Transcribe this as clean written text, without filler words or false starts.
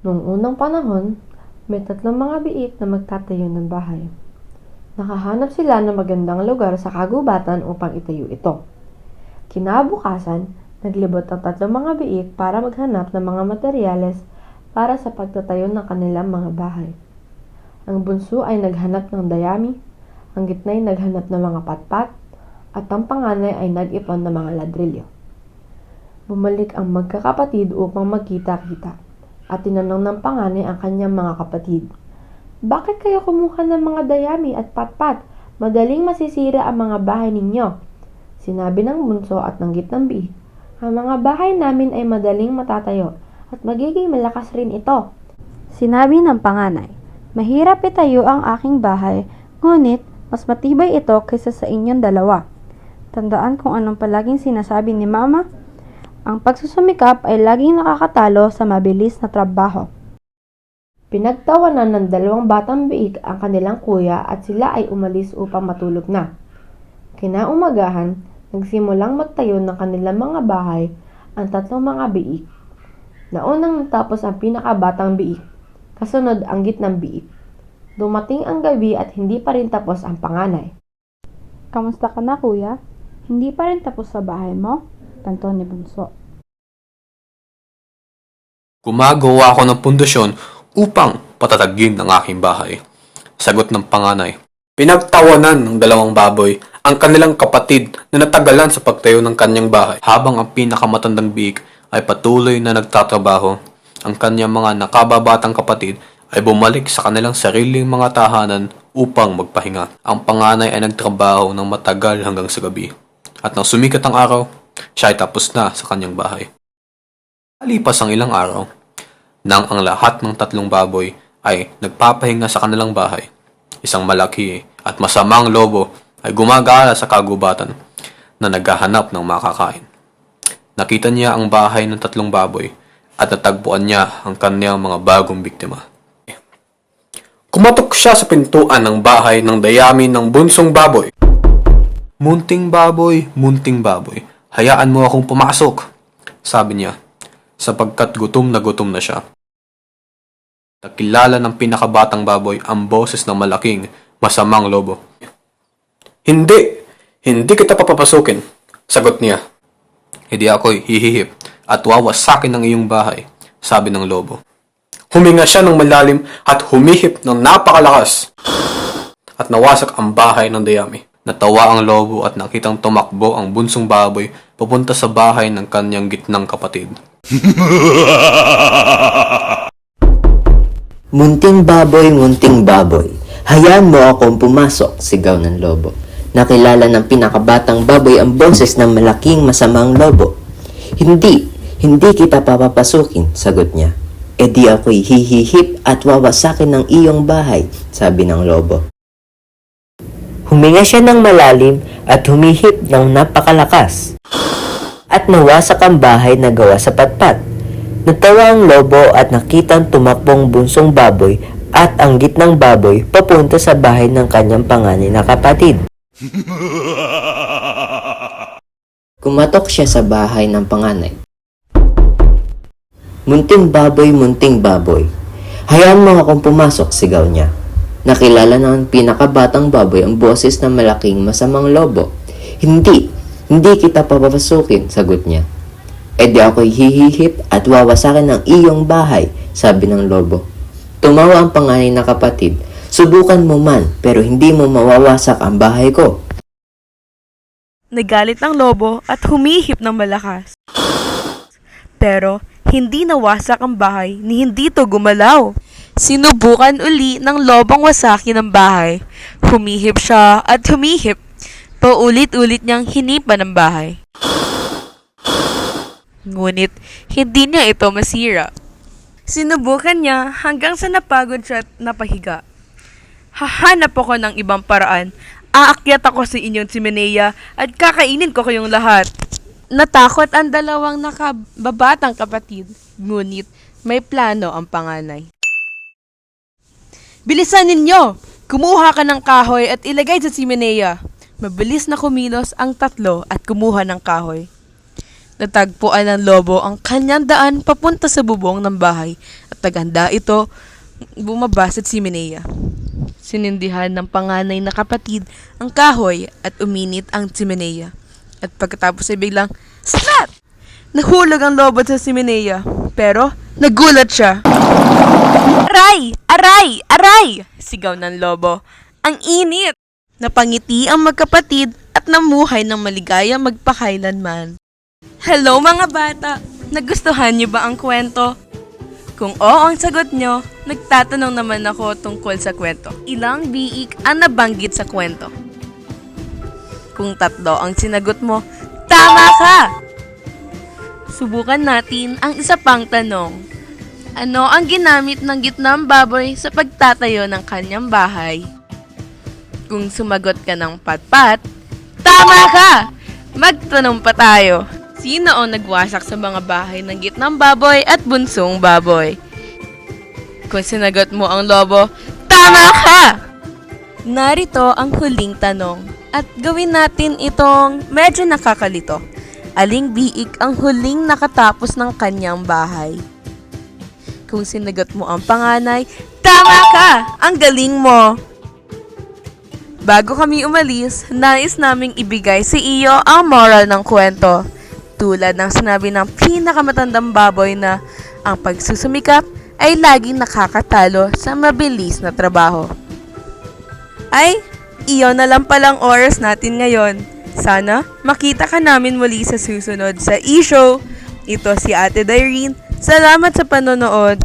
Noong unang panahon, may tatlong mga biik na magtatayo ng bahay. Nakahanap sila ng magandang lugar sa kagubatan upang itayo ito. Kinabukasan, naglibot ang tatlong mga biik para maghanap ng mga materyales para sa pagtatayo ng kanilang mga bahay. Ang bunso ay naghanap ng dayami, ang gitna'y naghanap ng mga patpat, at ang panganay ay nag-ipon ng mga ladrilyo. Bumalik ang magkakapatid upang magkita-kita, at tinanong ng panganay ang kanyang mga kapatid, "Bakit kayo kumuha ng mga dayami at patpat? Madaling masisira ang mga bahay ninyo." Sinabi ng bunso at ng gitnang biik, "Ang mga bahay namin ay madaling matatayo at magiging malakas rin ito." Sinabi ng panganay, "Mahirap itayo ang aking bahay, ngunit mas matibay ito kaysa sa inyong dalawa." Tandaan kung anong palaging sinasabi ni Mama, ang pagsusumikap ay laging nakakatalo sa mabilis na trabaho. Pinagtawanan ng dalawang batang biik ang kanilang kuya at sila ay umalis upang matulog na. Kinaumagahan, nagsimulang magtayo ng kanilang mga bahay ang tatlong mga biik. Naunang natapos ang pinakabatang biik, kasunod ang gitnang biik. Dumating ang gabi at hindi pa rin tapos ang panganay. "Kamusta ka na, kuya? Hindi pa rin tapos sa bahay mo?" tanto ni bunso. Gumagawa ako ng pundasyon upang patatagin ang aking bahay. Sagot ng panganay. Pinagtawanan ng dalawang baboy ang kanilang kapatid na natagalan sa pagtayo ng kanyang bahay. Habang ang pinakamatandang biik ay patuloy na nagtatrabaho, ang kanyang mga nakababatang kapatid ay bumalik sa kanilang sariling mga tahanan upang magpahinga. Ang panganay ay nagtrabaho ng matagal hanggang sa gabi. At nang sumikat ang araw, siya ay tapos na sa kanyang bahay. Alipas ang ilang araw, nang ang lahat ng tatlong baboy ay nagpapahinga sa kanilang bahay, isang malaki at masamang lobo ay gumagala sa kagubatan na naghahanap ng makakain. Nakita niya ang bahay ng tatlong baboy at natagpuan niya ang kanyang mga bagong biktima. Kumatok siya sa pintuan ng bahay ng dayami ng bunsong baboy. Munting baboy, hayaan mo akong pumasok," sabi niya, sapagkat gutom na siya. Nakilala ng pinakabatang baboy ang boses ng malaking, masamang lobo. Hindi kita papapasukin," sagot niya. "Hindi ako'y hihihip at wawasakin ang iyong bahay," sabi ng lobo. Huminga siya ng malalim at humihip ng napakalakas at nawasak ang bahay ng dayami. Natawa ang lobo at nakitang tumakbo ang bunsong baboy papunta sa bahay ng kanyang gitnang kapatid. Munting baboy, hayaan mo akong pumasok," sigaw ng lobo. Nakilala ng pinakabatang baboy ang boses ng malaking masamang lobo. Hindi kita papapasukin," sagot niya. "E di ako'y hihihip at wawasakin ng iyong bahay," sabi ng lobo. Huminga siya ng malalim at humihip ng napakalakas. At nawasak ang bahay na gawa sa patpat. Natawa ang lobo at nakitang tumakbong bunsong baboy at ang gitnang baboy papunta sa bahay ng kanyang panganay na kapatid. Kumatok siya sa bahay ng panganay. Munting baboy, hayaan mo akong pumasok," sigaw niya. Nakilala ng pinakabatang baboy ang boses ng malaking masamang lobo. Hindi kita papapasukin," sagot niya. "E di ako'y hihihip at wawasakin ng iyong bahay," sabi ng lobo. Tumawa ang panganay na kapatid. "Subukan mo man, pero hindi mo mawawasak ang bahay ko." Nagalit ang lobo at humihip ng malakas. Pero hindi nawasak ang bahay ni hindi to gumalaw. Sinubukan uli ng lobong wasakin ang bahay. Humihip siya at humihip. Paulit-ulit niyang hinipan ang bahay. Ngunit hindi niya ito masira. Sinubukan niya hanggang sa napagod siya at napahiga. "Hahanap ako ng ibang paraan. Aakyat ako sa inyong tsimenea at kakainin ko kayong lahat." Natakot ang dalawang nakababatang kapatid. Ngunit may plano ang panganay. "Bilisan ninyo! Kumuha ka ng kahoy at ilagay sa tsimenea." Mabilis na kumilos ang tatlo at kumuha ng kahoy. Natagpuan ng lobo ang kanyang daan papunta sa bubong ng bahay at naghanda ito bumaba sa tsimenea. Sinindihan ng panganay na kapatid ang kahoy at uminit ang tsimenea. At pagkatapos ay biglang, snap! Nahulog ang lobo sa tsimenea, pero nagulat siya. Aray! Aray! Aray! Sigaw ng lobo. Ang init! Napangiti ang magkapatid at namuhay ng maligaya magpakailanman. Hello mga bata! Nagustuhan niyo ba ang kwento? Kung oo ang sagot nyo, nagtatanong naman ako tungkol sa kwento. Ilang biik ang nabanggit sa kwento? Kung 3 ang sinagot mo, tama ka! Subukan natin ang isa pang tanong. Ano ang ginamit ng gitnang baboy sa pagtatayo ng kanyang bahay? Kung sumagot ka ng patpat, tama ka! Magtanong pa tayo. Sino ang nagwasak sa mga bahay ng gitnang baboy at bunsong baboy? Kung sinagot mo ang lobo, tama ka! Narito ang huling tanong at gawin natin itong medyo nakakalito. Aling biik ang huling nakatapos ng kanyang bahay? Kung sinagot mo ang panganay, tama ka! Ang galing mo! Bago kami umalis, nais naming ibigay sa iyo ang moral ng kwento. Tulad ng sinabi ng pinakamatandang baboy na ang pagsusumikap ay laging nakakatalo sa mabilis na trabaho. Ay, iyon na lang palang oras natin ngayon. Sana makita ka namin muli sa susunod sa e-show. Ito si Ate Dyrene. Salamat sa panonood.